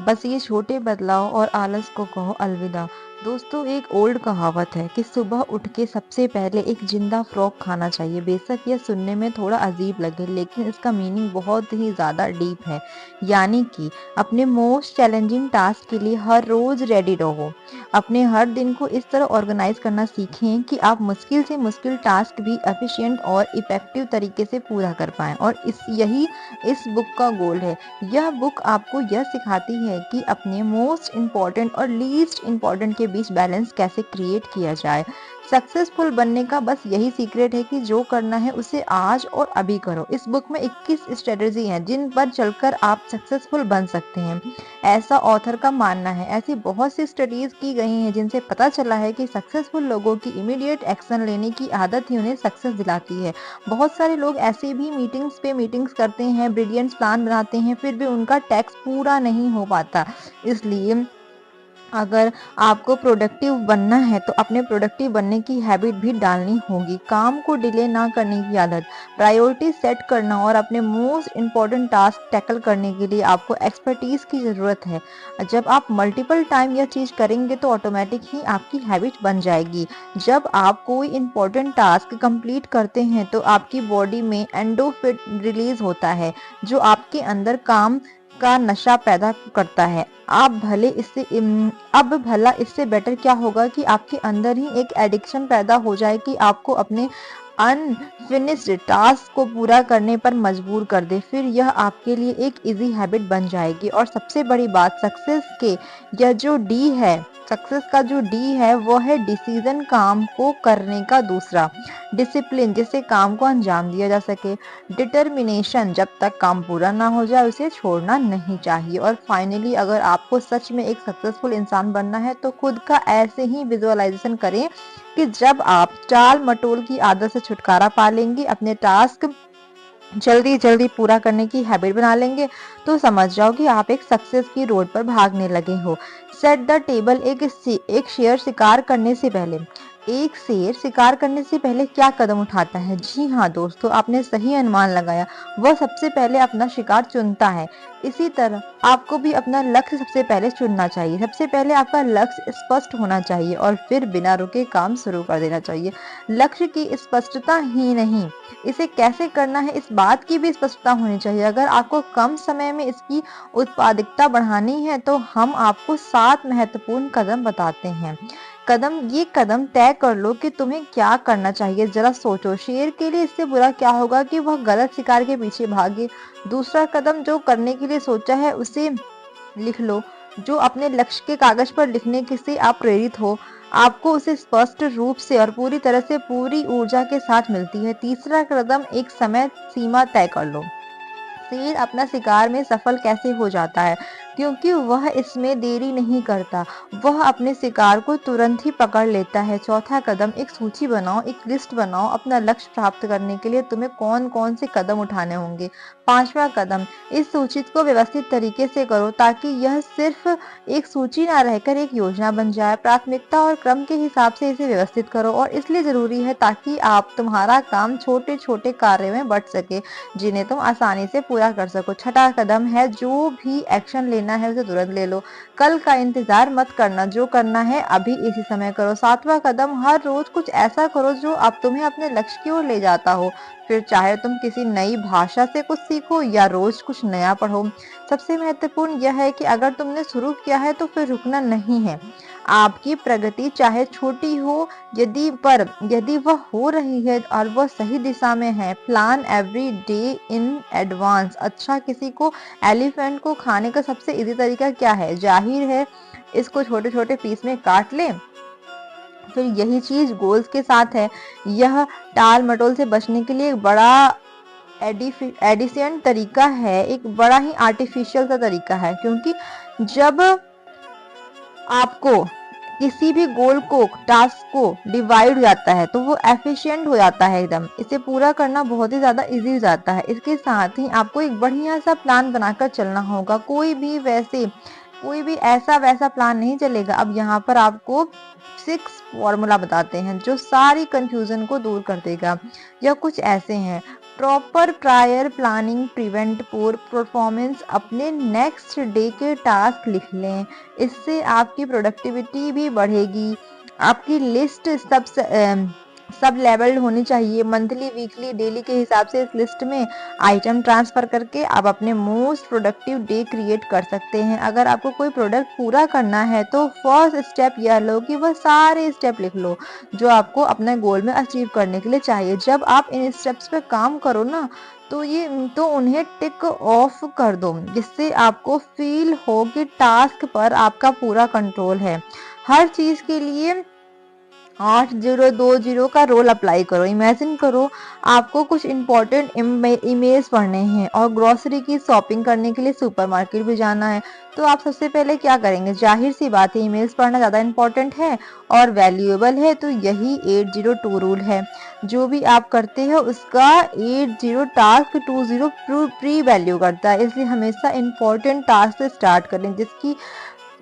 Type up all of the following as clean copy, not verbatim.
बस ये छोटे बदलाव और आलस को कहो अलविदा। दोस्तों, एक ओल्ड कहावत है कि सुबह उठ के सबसे पहले एक जिंदा फ्रॉग खाना चाहिए। बेशक यह सुनने में थोड़ा अजीब लगे, लेकिन इसका मीनिंग बहुत ही ज्यादा डीप है। यानी कि अपने मोस्ट चैलेंजिंग टास्क के लिए हर रोज रेडी रहो। अपने हर दिन को इस तरह ऑर्गेनाइज करना सीखें कि आप मुश्किल से मुश्किल टास्क भी एफिशिएंट और इफेक्टिव तरीके से पूरा कर पाएं। और यही इस बुक का गोल है। यह बुक आपको यह सिखाती है कि अपने मोस्ट इम्पॉर्टेंट और लीस्ट इम्पॉर्टेंट के बीच बैलेंस कैसे क्रिएट किया जाए। सक्सेसफुल बनने का बस यही सीक्रेट है कि जो करना है उसे आज और अभी करो। इस बुक में 21 स्ट्रेटजी हैं जिन पर चलकर आप सक्सेसफुल बन सकते हैं, ऐसा ऑथर का मानना है। ऐसी बहुत सी स्टडीज की गई हैं जिनसे पता चला है कि सक्सेसफुल लोगों की इमीडिएट एक्शन लेने की आदत ही उन्हें सक्सेस दिलाती है। बहुत सारे लोग ऐसे भी मीटिंग्स पे मीटिंग्स करते हैं, ब्रिलियंट प्लान बनाते हैं, फिर भी उनका टैक्स पूरा नहीं हो पाता। इसलिए अगर आपको प्रोडक्टिव बनना है तो अपने प्रोडक्टिव बनने की हैबिट भी डालनी होगी। काम को डिले ना करने की आदत, प्रायोरिटी सेट करना और अपने मोस्ट इम्पोर्टेंट टास्क टैकल करने के लिए आपको एक्सपर्टीज की ज़रूरत है। जब आप मल्टीपल टाइम यह चीज़ करेंगे तो ऑटोमेटिक ही आपकी हैबिट बन जाएगी। जब आप कोई इम्पोर्टेंट टास्क कंप्लीट करते हैं तो आपकी बॉडी में एंडोर्फिन रिलीज होता है, जो आपके अंदर काम का नशा पैदा करता है। अब भला इससे बेटर क्या होगा कि आपके अंदर ही एक एडिक्शन पैदा हो जाए कि आपको अपने अनफिनिश्ड टास्क को पूरा करने पर मजबूर कर दे। फिर यह आपके लिए एक इजी हैबिट बन जाएगी। और सबसे बड़ी बात, सक्सेस का जो डी है वो है डिसीजन, काम को करने का दूसरा। डिसिप्लिन, जिससे काम को अंजाम दिया जा सके। डिटर्मिनेशन, जब तक काम पूरा ना हो जाए उसे छोड़ना नहीं चाहिए। और फाइनली, अगर आपको सच में एक सक्सेसफुल इंसान बनना है तो खुद का ऐसे ही विजुअलाइजेशन करें कि जब आप टाल मटोल की आदत से छुटकारा पा लेंगे, अपने टास्क जल्दी जल्दी पूरा करने की हैबिट बना लेंगे, तो समझ जाओ कि आप एक सक्सेस की रोड पर भागने लगे हो। सेट द टेबल, एक शेर शिकार करने से पहले क्या कदम उठाता है? जी हाँ दोस्तों, आपने सही अनुमान लगाया। वह सबसे पहले अपना शिकार चुनता है। इसी तरह आपको भी अपना लक्ष्य सबसे पहले चुनना चाहिए। सबसे पहले आपका लक्ष्य स्पष्ट होना चाहिए और फिर बिना रुके काम शुरू कर देना चाहिए। लक्ष्य की स्पष्टता ही नहीं, इसे कैसे करना है इस बात की भी स्पष्टता होनी चाहिए। अगर आपको कम समय में इसकी उत्पादकता बढ़ानी है तो हम आपको 7 महत्वपूर्ण कदम बताते हैं। ये कदम तय कर लो कि तुम्हें क्या करना चाहिए। जरा सोचो, शेर के लिए इससे बुरा क्या होगा कि वह गलत शिकार के पीछे भागे। दूसरा कदम जो करने के लिए सोचा है उसे लिख लो। जो अपने लक्ष्य के कागज पर लिखने के से आप प्रेरित हो, आपको उसे स्पष्ट रूप से और पूरी तरह से पूरी ऊर्जा के साथ मिलती है। तीसरा कदम, एक समय सीमा तय कर लो। शेर अपना शिकार में सफल कैसे हो जाता है? क्योंकि वह इसमें देरी नहीं करता, वह अपने शिकार को तुरंत ही पकड़ लेता है। चौथा कदम, एक सूची बनाओ, एक लिस्ट बनाओ अपना लक्ष्य प्राप्त करने के लिए तुम्हें कौन कौन से कदम उठाने होंगे। पांचवा कदम, इस सूची को व्यवस्थित तरीके से करो ताकि यह सिर्फ एक सूची ना रहकर एक योजना बन जाए। प्राथमिकता और क्रम के हिसाब से इसे व्यवस्थित करो, और इसलिए जरूरी है ताकि तुम्हारा काम छोटे छोटे कार्य में बंट सके जिन्हें तुम आसानी से पूरा कर सको। छठा कदम है, जो भी एक्शन लेना है उसे तुरंत ले लो, कल का इंतजार मत करना, जो करना है अभी इसी समय करो। सातवां कदम, हर रोज कुछ ऐसा करो जो अब तुम्हें अपने लक्ष्य की ओर ले जाता हो, फिर चाहे तुम किसी नई भाषा से कुछ सीखो या रोज कुछ नया पढ़ो। सबसे महत्वपूर्ण यह है कि अगर तुमने शुरू किया है तो फिर रुकना नहीं है। आपकी प्रगति चाहे छोटी हो, यदि वह हो रही है और वह सही दिशा में है, plan every day in advance. अच्छा, किसी को एलिफेंट को खाने का सबसे इजी तरीका क्या है? जाहिर है इसको छोटे छोटे पीस में काट ले। फिर यही चीज गोल्स के साथ है। यह टाल मटोल से बचने के लिए एक बड़ा एडिशियंट तरीका है, एक बड़ा ही आर्टिफिशियल सा तरीका है, क्योंकि जब आपको किसी भी गोल को टास्क को डिवाइड हो जाता है तो वो एफिशिएंट हो जाता है एकदम। इसे पूरा करना बहुत ही ज्यादा इजी हो जाता है। इसके साथ ही आपको एक बढ़िया सा प्लान बनाकर चलना होगा। कोई भी ऐसा वैसा प्लान नहीं चलेगा। अब यहाँ पर आपको 6 फॉर्मूला बताते हैं जो सारी कंफ्यूजन को दूर कर देगा। यह कुछ ऐसे हैं। Proper prior planning prevent poor performance. अपने नेक्स्ट डे के टास्क लिख लें, इससे आपकी प्रोडक्टिविटी भी बढ़ेगी। आपकी लिस्ट सब लेवल्ड होनी चाहिए, मंथली वीकली डेली के हिसाब से। इस लिस्ट में आइटम ट्रांसफर करके आप अपने मोस्ट प्रोडक्टिव डे क्रिएट कर सकते हैं। अगर आपको कोई प्रोडक्ट पूरा करना है तो फर्स्ट स्टेप यह लो कि वह सारे स्टेप लिख लो जो आपको अपने गोल में अचीव करने के लिए चाहिए। जब आप इन स्टेप्स पे काम करो ना तो उन्हें टिक ऑफ कर दो, जिससे आपको फील हो कि टास्क पर आपका पूरा कंट्रोल है। हर चीज के लिए 8020 का रोल अप्लाई करो। इमेजिन करो आपको कुछ इंपॉर्टेंट ईमेल्स पढ़ने हैं और ग्रोसरी की शॉपिंग करने के लिए सुपरमार्केट भी जाना है, तो आप सबसे पहले क्या करेंगे? जाहिर सी बात है, ईमेल्स पढ़ना ज़्यादा इंपॉर्टेंट है और वैल्यूएबल है, तो यही 802 रूल है। जो भी आप करते हो उसका 80 टास्क 20 प्री वैल्यू करता है, इसलिए हमेशा इंपॉर्टेंट टास्क से स्टार्ट करें जिसकी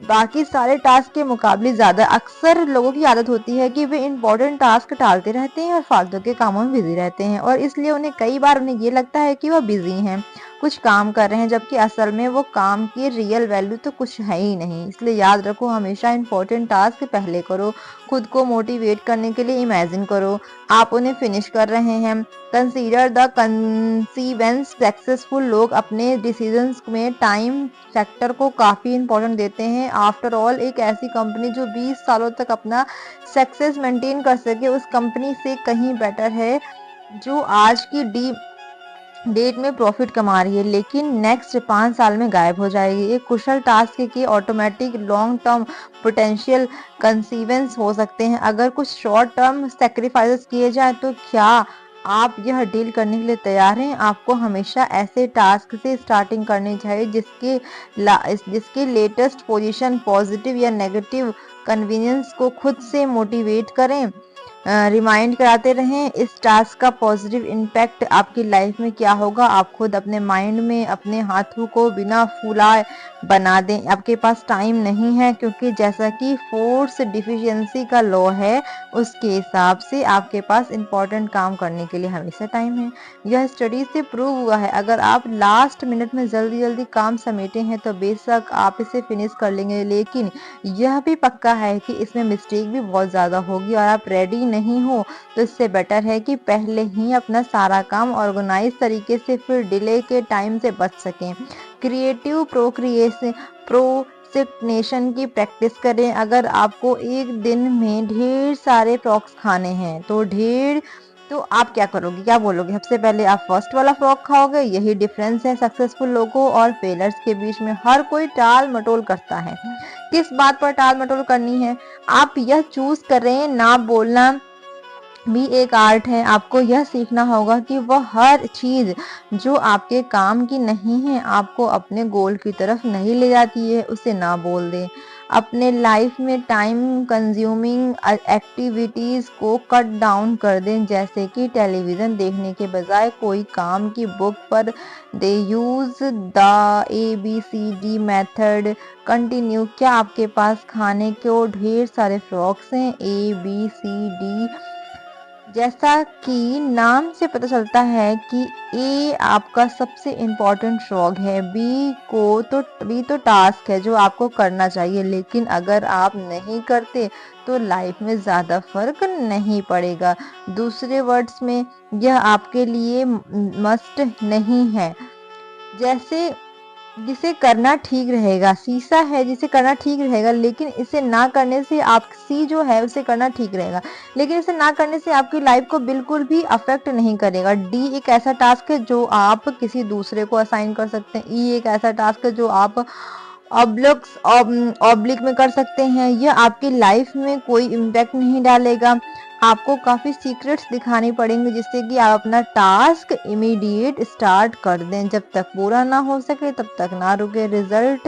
बाकी सारे टास्क के मुकाबले ज्यादा। अक्सर लोगों की आदत होती है कि वे इंपॉर्टेंट टास्क टालते रहते हैं और फालतू के कामों में बिजी रहते हैं, और इसलिए उन्हें कई बार ये लगता है कि वह बिजी हैं, कुछ काम कर रहे हैं, जबकि असल में वो काम की रियल वैल्यू तो कुछ है ही नहीं। इसलिए याद रखो, हमेशा इंपॉर्टेंट टास्क पहले करो। खुद को मोटिवेट करने के लिए इमेजिन करो आप उन्हें फिनिश कर रहे हैं। Consider the consequence. सक्सेसफुल लोग अपने डिसीजंस में टाइम फैक्टर को काफी इंपॉर्टेंट देते हैं। आफ्टर ऑल, एक ऐसी कंपनी जो 20 सालों तक अपना सक्सेस मेंटेन कर सके उस कंपनी से कहीं बेटर है जो आज की डेट में प्रॉफिट कमा रही है लेकिन नेक्स्ट 5 साल में गायब हो जाएगी। एक कुशल टास्क की automatic long term potential consequence हो सकते हैं। अगर कुछ शॉर्ट टर्म सेक्रीफाइसेस किए जाए तो क्या आप यह डील करने के लिए तैयार हैं? आपको हमेशा ऐसे टास्क से स्टार्टिंग करनी चाहिए जिसके लेटेस्ट पोजीशन पॉजिटिव या नेगेटिव कन्वीनियंस को खुद से मोटिवेट करें, रिमाइंड कराते रहें। इस टास्क का पॉजिटिव इम्पैक्ट आपकी लाइफ में क्या होगा, आप खुद अपने माइंड में अपने हाथों को बिना फुलाए बना दें। आपके पास टाइम नहीं है, क्योंकि जैसा कि फोर्स डिफिशियंसी का लॉ है उसके हिसाब से आपके पास इंपॉर्टेंट काम करने के लिए हमेशा टाइम है। यह स्टडी से प्रूव हुआ है। अगर आप लास्ट मिनट में जल्दी जल्दी काम समेटे हैं तो बेशक आप इसे फिनिश कर लेंगे, लेकिन यह भी पक्का है कि इसमें मिस्टेक भी बहुत ज्यादा होगी और आप रेडी नहीं हो तो इससे बेटर है कि पहले ही अपना सारा काम ऑर्गेनाइज तरीके से फिर डिले के टाइम से बच सकें। क्रिएटिव प्रोक्रेस्टिनेशन की प्रैक्टिस करें। अगर आपको एक दिन में ढेर सारे फ्रॉक्स खाने हैं तो आप क्या करोगे, क्या बोलोगे? सबसे पहले आप फर्स्ट वाला फ्रॉक खाओगे। यही डिफरेंस है सक्सेसफुल लोगों और फेलर्स के बीच में। हर कोई टाल मटोल करता है। किस बात पर टाल मटोल करनी है? आप यह चूज करें। ना बोलना भी एक आर्ट है। आपको यह सीखना होगा कि वह हर चीज जो आपके काम की नहीं है, आपको अपने गोल की तरफ नहीं ले जाती है, उसे ना बोल दें। अपने लाइफ में टाइम कंज्यूमिंग एक्टिविटीज को कट डाउन कर दें, जैसे कि टेलीविजन देखने के बजाय कोई काम की बुक पर दे। Use the ABCD method. Continue. क्या आपके पास खाने को ढेर सारे फ्रॉक्स हैं? ABCD। जैसा कि नाम से पता चलता है कि ए आपका सबसे इम्पोर्टेंट फ्रॉग है, बी तो टास्क है जो आपको करना चाहिए, लेकिन अगर आप नहीं करते तो लाइफ में ज्यादा फर्क नहीं पड़ेगा। दूसरे वर्ड्स में, यह आपके लिए मस्ट नहीं है। जैसे जिसे करना ठीक रहेगा, शीशा है जिसे करना ठीक रहेगा, लेकिन इसे ना करने से आप सी जो है उसे करना ठीक रहेगा, लेकिन इसे ना करने से आपकी लाइफ को बिल्कुल भी अफेक्ट नहीं करेगा। डी एक ऐसा टास्क है जो आप किसी दूसरे को असाइन कर सकते हैं। ई एक ऐसा टास्क है जो आप ऑब्लिक में कर सकते हैं। यह आपकी लाइफ में कोई इम्पैक्ट नहीं डालेगा। आपको काफी सीक्रेट्स दिखानी पड़ेंगे जिससे कि आप अपना टास्क इमीडिएट स्टार्ट कर दें। जब तक पूरा ना हो सके तब तक ना रुके। रिजल्ट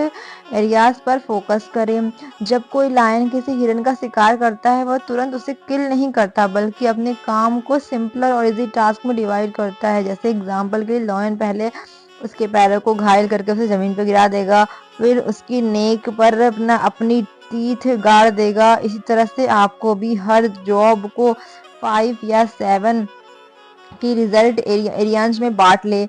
एरियाज पर फोकस करें। जब कोई लायन किसी हिरन का शिकार करता है, वह तुरंत उसे किल नहीं करता, बल्कि अपने काम को सिंपलर और इजी टास्क में डिवाइड करता है। जैसे एग्जाम्पल के लिए, लायन पहले उसके पैरों को घायल करके उसे जमीन पर गिरा देगा, फिर उसकी नेक पर अपनी टीथ गाड़ देगा। इसी तरह से आपको भी हर जॉब को 5 या 7 कि रिजल्ट एरियाज में बांट ले।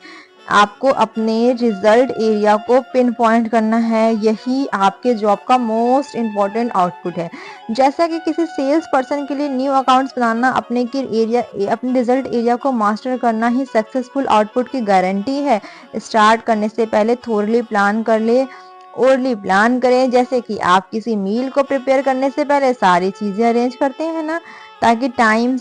आपको अपने रिजल्ट एरिया को पिन पॉइंट करना है, यही आपके जॉब का मोस्ट इम्पॉर्टेंट आउटपुट है। जैसा कि किसी सेल्स पर्सन के लिए न्यू अकाउंट्स बनाना, अपने रिजल्ट एरिया को मास्टर करना ही सक्सेसफुल आउटपुट की गारंटी है। स्टार्ट करने से पहले थोरली प्लान कर ले, ओरली प्लान करें। जैसे कि आप किसी मील को प्रिपेयर करने से पहले सारी चीजें अरेंज करते हैं ना, ताकि टाइम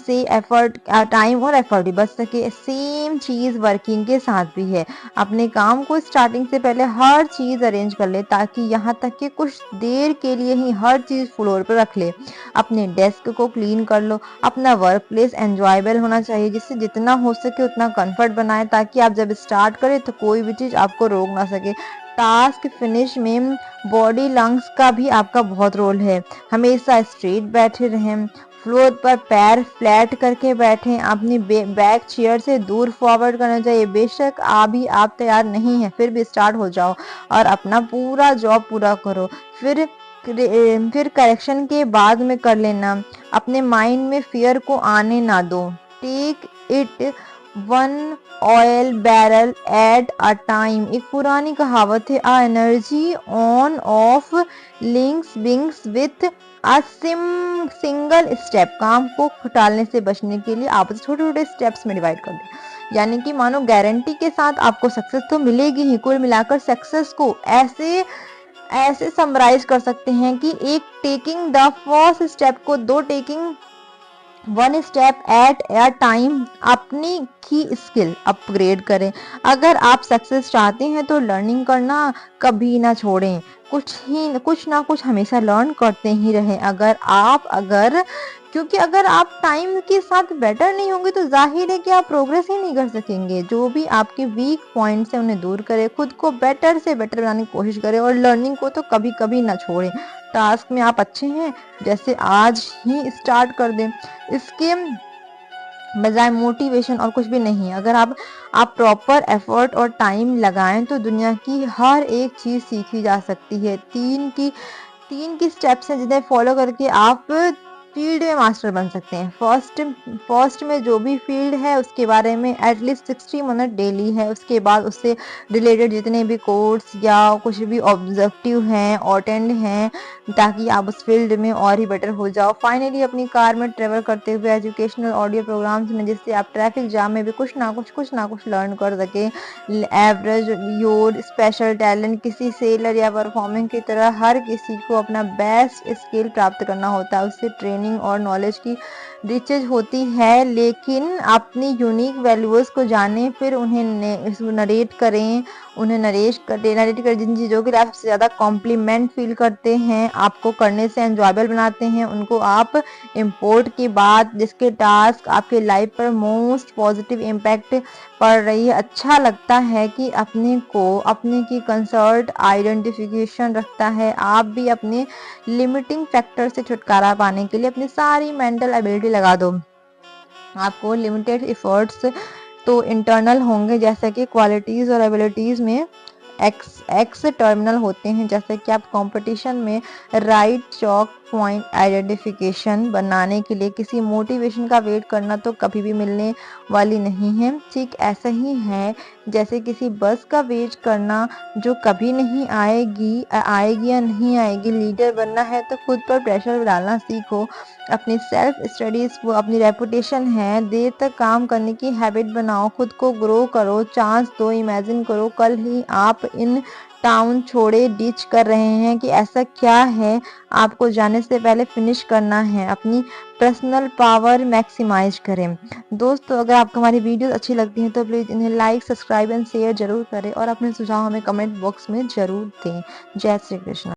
और एफर्ट भी बच सके। सेम चीज वर्किंग के साथ भी है। अपने काम को स्टार्टिंग से पहले हर चीज अरेंज कर ले, ताकि यहाँ तक कि कुछ देर के लिए ही हर चीज फ्लोर पर रख ले। अपने डेस्क को क्लीन कर लो। अपना वर्क प्लेस एंजॉयबल होना चाहिए, जिससे जितना हो सके उतना कंफर्ट बनाए, ताकि आप जब स्टार्ट करें तो कोई भी चीज आपको रोक ना सके। टास्क फिनिश में बॉडी लंग्स का भी आपका बहुत रोल है। हमेशा स्ट्रेट बैठे रहें, फ्लोर पर पैर फ्लैट करके बैठें, अपनी बैक चेयर से दूर फॉरवर्ड करना चाहिए। बेशक आप तैयार नहीं हैं, फिर भी स्टार्ट हो जाओ और अपना पूरा जॉब पूरा करो। फिर करेक्शन के बाद में कर लेना। अपने माइंड में फियर को आने ना दो। Take it one oil barrel at a time. एक पुरानी कहावत है, a energy on off links begins with a single step. काम को टालने से बचने के लिए आप छोटे छोटे स्टेप्स में डिवाइड कर दें। यानी कि मानो गारंटी के साथ आपको सक्सेस तो मिलेगी ही। कुल मिलाकर सक्सेस को ऐसे ऐसे समराइज कर सकते हैं कि एक टेकिंग द फर्स्ट स्टेप को दो taking one step at A time अपनी की स्किल अपग्रेड करें। अगर आप सक्सेस चाहते हैं तो लर्निंग करना कभी ना छोड़ें। कुछ ना कुछ हमेशा लर्न करते ही रहें। क्योंकि अगर आप टाइम के साथ बेटर नहीं होंगे तो जाहिर है कि आप प्रोग्रेस ही नहीं कर सकेंगे। जो भी आपके वीक पॉइंट्स हैं उन्हें दूर करें, खुद को बेटर से बेटर बनाने की कोशिश करें और लर्निंग को तो कभी कभी ना छोड़ें। टास्क में आप अच्छे हैं, जैसे आज ही स्टार्ट कर दें। इसके बजाय मोटिवेशन और कुछ भी नहीं। अगर आप प्रॉपर एफर्ट और टाइम लगाएं तो दुनिया की हर एक चीज सीखी जा सकती है। तीन की स्टेप्स हैं जिन्हें फॉलो करके आप फील्ड में मास्टर बन सकते हैं। फर्स्ट में जो भी फील्ड है उसके बारे में एटलीस्ट 60 मिनट डेली है। उसके बाद उससे रिलेटेड जितने भी कोर्स या कुछ भी ऑब्जेक्टिव हैं अटेंड हैं, ताकि आप उस फील्ड में और ही बेटर हो जाओ। फाइनली अपनी कार में ट्रेवल करते हुए एजुकेशनल ऑडियो प्रोग्राम्स में, जिससे आप ट्रैफिक जाम में भी कुछ ना कुछ लर्न कर सके। एवरेज योर स्पेशल टैलेंट, किसी सेलर या परफॉर्मिंग की तरह हर किसी को अपना बेस्ट स्किल प्राप्त करना होता है। उससे ट्रेनिंग और नॉलेज की रिचेज होती है, लेकिन अपनी यूनिक वैल्यूज को जानें, फिर उन्हें नरेट करें। नरेट कर जिन चीज़ों के लिए आप सबसे ज़्यादा कॉम्प्लीमेंट फील करते हैं, आपको करने से एंजॉयबल बनाते हैं, उनको आप इम्पोर्ट के बाद जिसके टास्क आपके लाइफ पर मोस्ट पॉजिटिव इम्पैक्ट पड़ रही है, अच्छा लगता है कि अपने की कंसर्ट आइडेंटिफिकेशन रखता है। आप भी अपने लिमिटिंग फैक्टर से छुटकारा पाने के लिए अपनी सारी मेंटल एबिलिटी लगा दो। आपको लिमिटेड एफर्ट्स तो इंटरनल होंगे, जैसे कि क्वालिटीज और एबिलिटीज में एक्स टर्मिनल होते हैं। जैसे कि आप कंपटीशन में राइट चॉक पॉइंट आइडेंटिफिकेशन बनाने के लिए किसी मोटिवेशन का वेट करना तो कभी भी मिलने वाली नहीं है। ठीक ऐसा ही है जैसे किसी बस का वेट करना जो कभी नहीं आएगी या नहीं आएगी। लीडर बनना है तो खुद पर प्रेशर डालना सीखो। अपनी सेल्फ स्टडीज वो अपनी रेपुटेशन है, देर तक काम करने की हैबिट बनाओ, खुद को ग्रो करो, चांस दो, इमेजिन करो कल ही आप इन टाउन छोड़े डिच कर रहे हैं कि ऐसा क्या है आपको जाने से पहले फिनिश करना है। अपनी पर्सनल पावर मैक्सिमाइज करें। दोस्तों, अगर आपको हमारी वीडियो अच्छी लगती हैं तो प्लीज़ इन्हें लाइक, सब्सक्राइब एंड शेयर जरूर करें और अपने सुझाव हमें कमेंट बॉक्स में जरूर दें। जय श्री कृष्ण।